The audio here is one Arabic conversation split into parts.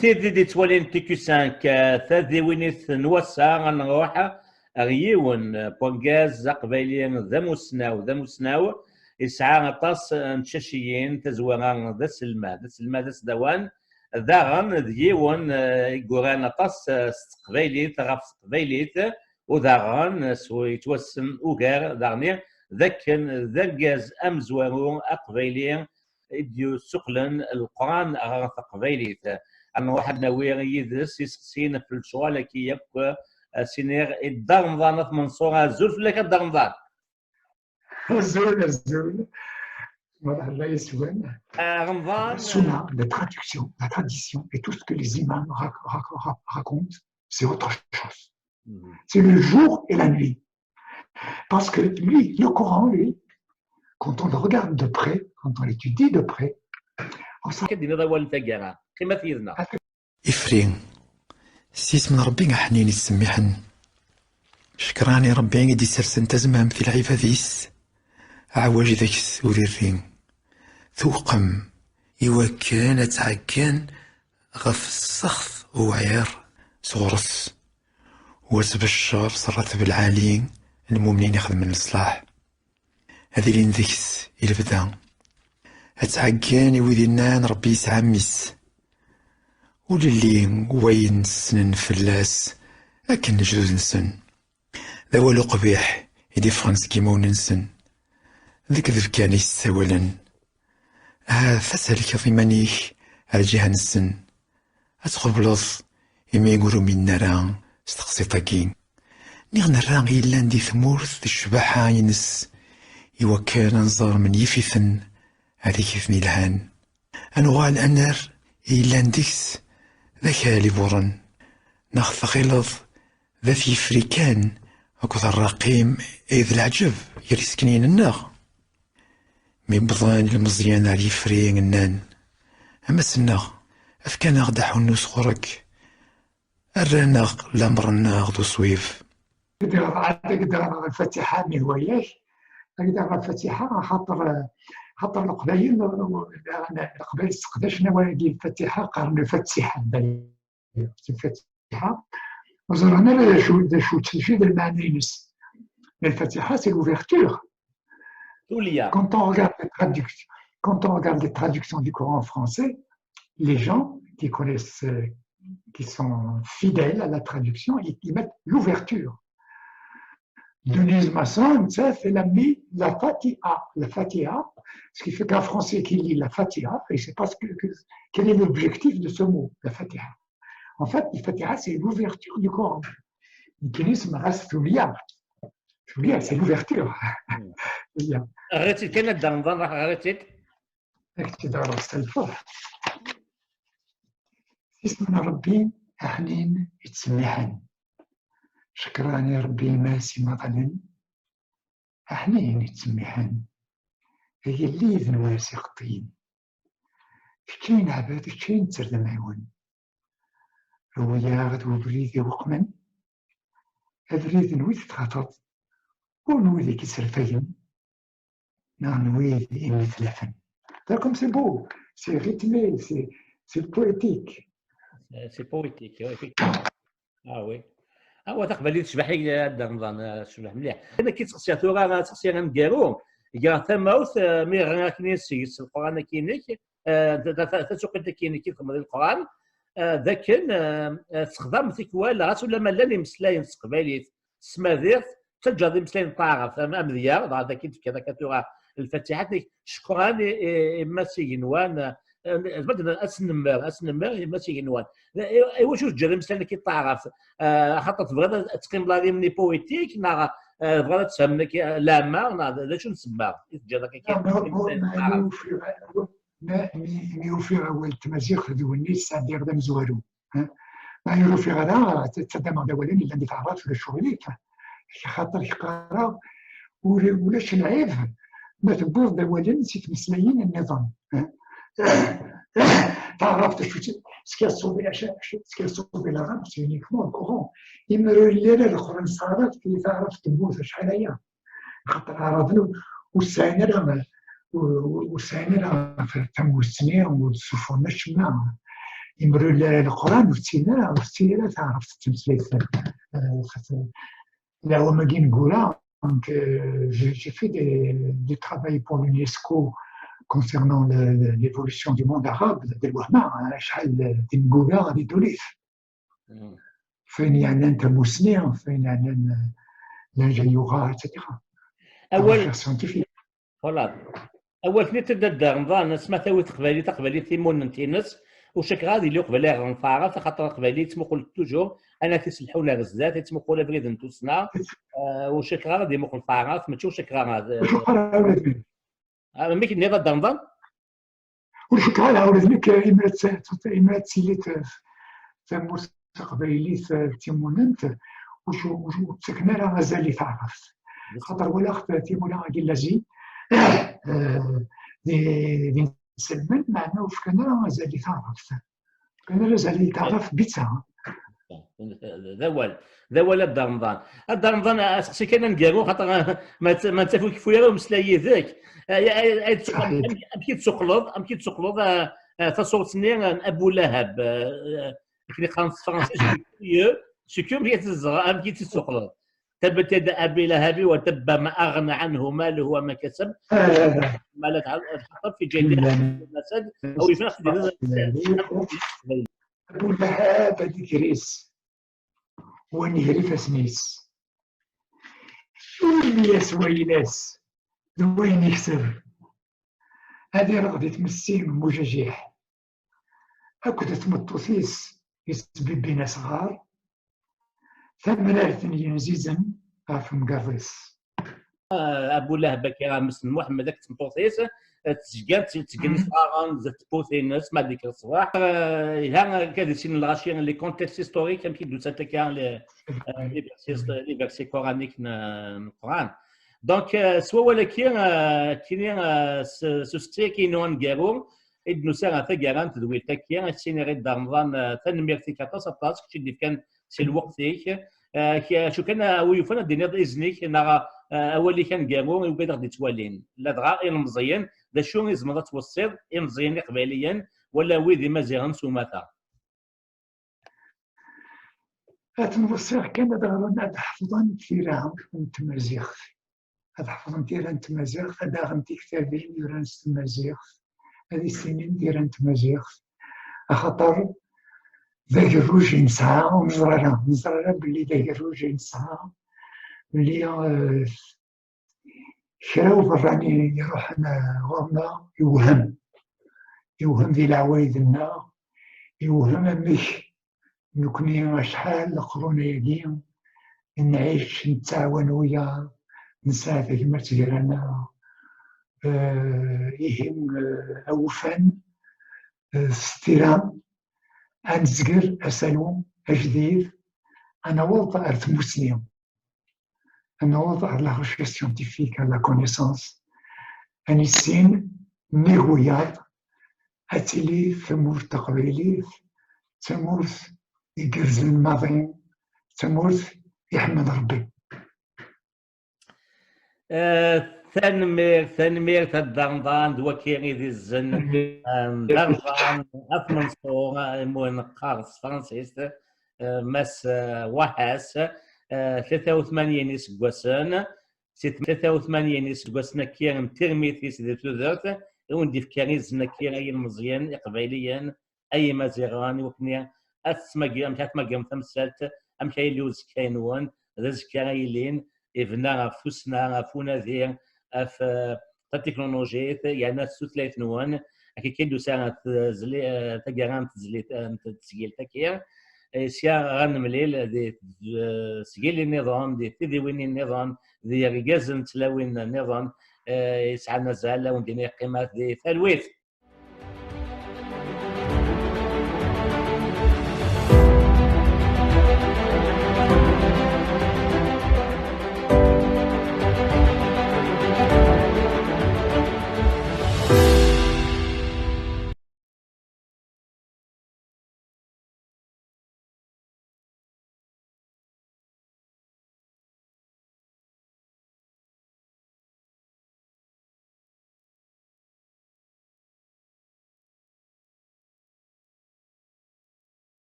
تيدي دي توالين تيكو 5 ثادي وينيت نوسا غنروح غيون بونغاز قبايلي ذا مسناو يسعى غطاس نتشاشيين تزوغان ذا سلما ذا سدوان ذا غن ديون يقوران طاس قبايليت غف قبايليت وذا غن يتوسم اوغار ذاغني ذاك ذاكاز امزوارو اقبايلي يديو سقلن القران غف قبايليت أنا واحد ناوي يدرس يسقسين في الشغل كي يبقى سينير الدار نظام منصورة زول في لك الدار نظام زول voilà الرئيس وين رمضان Sunna, la traduction, la tradition et tout ce que les imams racontent, c'est autre chose. C'est le jour et la nuit. Parce que lui, le Coran, lui, quand on le regarde de près, quand on l'étudie de près, on s'en إفرين سيس من ربي حنين السميحن شكراني ربي يدي سرسن تزمام في العفاذيس عواجي ذاك سوري الرين ثوقم إوا كانت عكان غف السخف وعير صغرس واسب الشر صرت بالعالين المؤمنين يخدم الإصلاح هذه لين ذكس إلى بدا أتعكان وذنان ربي يسعى ميس وللي وين سنن فلاس لكن جوز نسن ذا والو قبيح يدي فرنس كيما وننسن ذيك ذف كان يستولا فسالك ضمانيك الجهة نسن أدخل بلوص إما يقولوا من نران استقصي طاقين نيغ نران إلا ندي ثمورث الشباحة ينس إوا كان نزار من يفيثن هذيك ثني الهان أنوغال أنر إلا نديكس ذاك اللي بورن ناخذ غلظ ذا في فريكان أكوث الرقيم إذ العجب يلي سكنين الناغ من بضان المزيان على يفريق النان أما سناغ أفكان أغدح النوس خورك الرناغ لامر الناغ دو صويف تقدر الفاتحة من وياش تقدر الفاتحة خاطر القبايل القبايل استقداش نواقي الفاتحة قرن الفاتحة الفاتحة وزرنا لا شو تفيد المعنى ينس الفاتحة c'est l'ouverture. Quand on regarde les traductions du Coran français, les gens qui connaissent, qui sont fidèles à la traduction, ils mettent l'ouverture. Denise Masson, ça c'est la Fatiha, ce qui fait qu'un Français qui lit la Fatiha, il ne sait pas quel est l'objectif de ce mot, la Fatiha. En fait, la Fatiha, c'est l'ouverture du Coran. C'est l'ouverture. غريتي كاين الدار نظام راح غريتي اقتدار السلفور اسمنا ربي حنين يتسمحن شكراني ربي ماسي مثلا حنين يتسمحن هي اللي ذن واسقطين كاين عباد كاين تسرد معون هو ياغد وبريدي وقمن أبريد نويد تخاطط ونويد كيسرفين نويد مثلفن comme c'est beau, c'est rythmé, c'est poétique. C'est poétique, effectivement. Ah oui. هو تقبل تشبح هذا النظام تشبح مليح. انا كي تخصيا ثورة تخصيا غنديرو يا ثماوث مي غاكني السيس القران كاينك تسوق انت كاين كيف القران ذاك استخدام تيكوال غاس ولا مالاني مسلاين تقبالي سمادير تجادي مسلاين طاغف امذيا هذا كي كذا كتوغا الفاتحه شكرا ما سينوان بدنا اسنمر ما سينوان ايوا شوف جا مسلاين كي طاغف حتى تبغى تقيم لا مني بويتيك نا بغا تفهم لا ما لا شنو نسمى جا داك مي يوفي أول تمازيغ ديوني سادير دم زوالو ما يوفي غدا تتدم دولين اللي عندي تعرف في الشغليك خاطر يقرا ولاش نعيف ما تبوظ دولين سيت مسلايين النظام تعرفت شو سكيصوبي سكيصوبي العرب سي يونيكمون الكورون يمروا الليله الاخرى صارت كي تعرف تبوظ شحال هي خاطر عرضنا والساينه في تم السنين والسفن الشمال يمروا القران والسيره تعرف التمثيل. là où me dit Ngoula, donc j'ai fait du travail pour l'UNESCO concernant l'évolution du monde arabe de Wahma, شحال ديال Ngoula غادي تولف فين يعني مسلم فين يعني الجيوغا etc. اول اول كني تبدا رمضان سمعت تقبلي تيمون نتينس وشك غادي اللي قبل غنفارا خاطر قبالي تمقل توجور انا تسلحونا غزات تمقل بريد نتوسنا وشك غادي مقل فارا ما تشوف شك غادي ميك نيضا رمضان وشك على ولدك إمرات سيليت تموس قبايلي تيموننت وشو تسكنا راه مازال تعرف خاطر ولا اخت تيمونا غادي لازي دي سلمان معنا وفكنا راه مازال تعرف كان مازال تعرف بيتها ذا ولد رمضان هذا رمضان اسقسي كان نديرو خاطر ما تفوك فيا ومسلاي ذاك امكي تسقلض تصوتني ابو لهب كي قران فرنسي سكيو هي تزرع امكي تسقلض تبت يد ابي لهب وتب ما اغنى عنه ماله وما كسب مالك حط في جيبه المسد او يفنخ ابو لهب هذيك ريس ونهري فاسنيس ويلياس ويلاس وين يكسب هذه رغدة تمسين مجاجيح هاكو تمطوثيس يسبب بين صغار ثمن ثنين زيزن في مقرص ابو لهب كي مسلم محمد داك تمطوثيس تسجل صغارا زت بوثينس ما ديك الصباح ها كذا سين الغاشيان لي كونتكست هيستوريك كم كيدو ساتكا لي فيرسي كورانيك القران دونك سوا ولكن كاين سوستيكي نون غيرو ابن ساعه ثقران تدوي تكيا السيناريو د رمضان تنميرتي 14 كي كان سي الوقت شو كان ويفنا دينا اذنيك اولي كان كامو وبدا غادي توالين لا دغا المزيان دا شو يزمر توصل مزيان قباليا ولا ويدي مزيان سوماتا تنوصل كان دغا حفظا تيران تمازيغ هذا حفظا تيران تمازيغ هذا غنتي كتابين يوران تمازيغ هذه السنين ديران تمازيغ خاطر ذاك الروج نسعى ونزرع باللي ذاك الروج نسعى اللي شراو براني يروح غورنا يوهم ذي العوايدنا يوهم مش نكوني شحال قرون يدين نعيش نتعاون ويا نساعد كيما تجرانا يهم أوفان ستيران أنزقر أسالون أجدير أنا وضع أرتموسيوم أنا وضع la recherche scientifique, la connaissance أني سين نيغويات أتلي ثمور تقبيلي ثمور يقرز الماضي ثمور يحمد ربي ثنمير تدرمضان دوكيني ذي الزن درمضان أثمنصور موين قارس فرنسيس مس وحاس 83 سكواسن 83 سكواسن كيان ترميثيس دي تودرت وندي فكاريز نكيان اي المزيان قبيليا اي مزيغان وكنيا اسماقي امكات ثمسات امكاي لوز كاينوان رزكايلين افنا فوسنا فوناذير اف التكنولوجيا يعني سوتليت نوان كي كيدو ساعه زلي تاكاران تسجيل تاكير سيا غنمليل دي سجيل النظام دي تدوين النظام دي رجازن تلاوين النظام يسعى نزال وندير قيمات دي ثلويث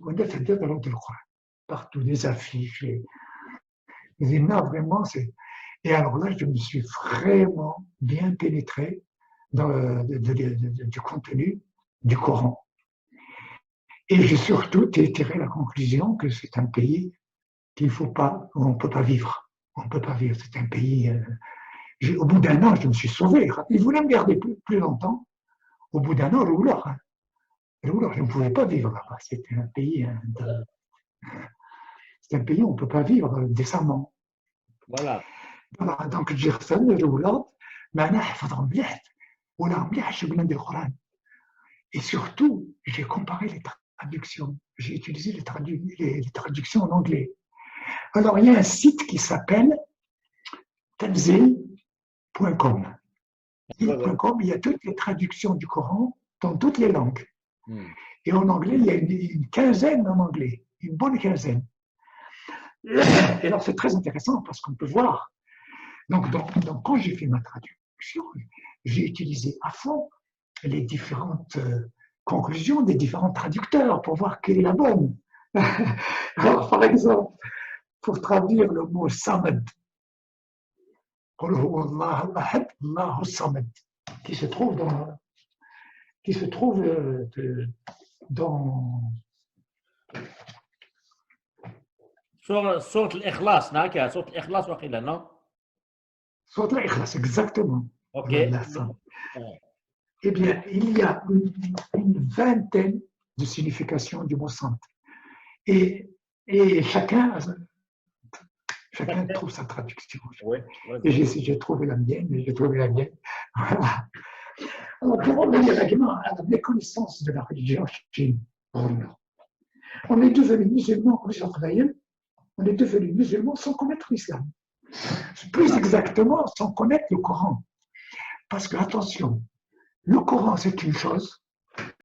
On a fait dans le Coran. Partout, des affiches. Les images, vraiment, c'est. Et alors là, je me suis vraiment bien pénétré dans du contenu du Coran. Et j'ai surtout tiré la conclusion que c'est un pays qu'il faut pas, où on ne peut pas vivre. On ne peut pas vivre. C'est un pays. Au bout d'un an, je me suis sauvé. Ils voulaient me garder plus longtemps. Au bout d'un an, le Hoular, je ne pouvais pas vivre là-bas. C'était un pays. C'est un pays où on ne peut pas vivre décemment. Voilà. Donc, Gerson, le Hoular, maintenant, il faudra me dire. Et surtout, j'ai comparé les traductions. J'ai utilisé les traductions en anglais. Alors, il y a un site qui s'appelle tanzil.com. Il y a toutes les traductions du Coran dans toutes les langues. Et en anglais, il y a une quinzaine en anglais, une bonne quinzaine. Et alors, c'est très intéressant parce qu'on peut voir. Donc quand j'ai fait ma traduction, j'ai utilisé à fond les différentes conclusions des différents traducteurs pour voir quelle est la bonne. Alors, par exemple, pour traduire le mot Samad, qui se trouve dans Sourate Al-Ikhlas, Sourate Al-Ikhlas, non? Sourate Al-Ikhlas, exactement. Ok. Eh bien, il y a une vingtaine de significations du mot Samad. Et chacun trouve sa traduction. Et j'ai trouvé la mienne, Voilà. Alors, pour revenir à la méconnaissance de la religion chez nous, on est devenus musulmans, on est devenus musulmans sans connaître l'islam. Plus exactement, sans connaître le Coran. Parce que, attention, le Coran, c'est une chose,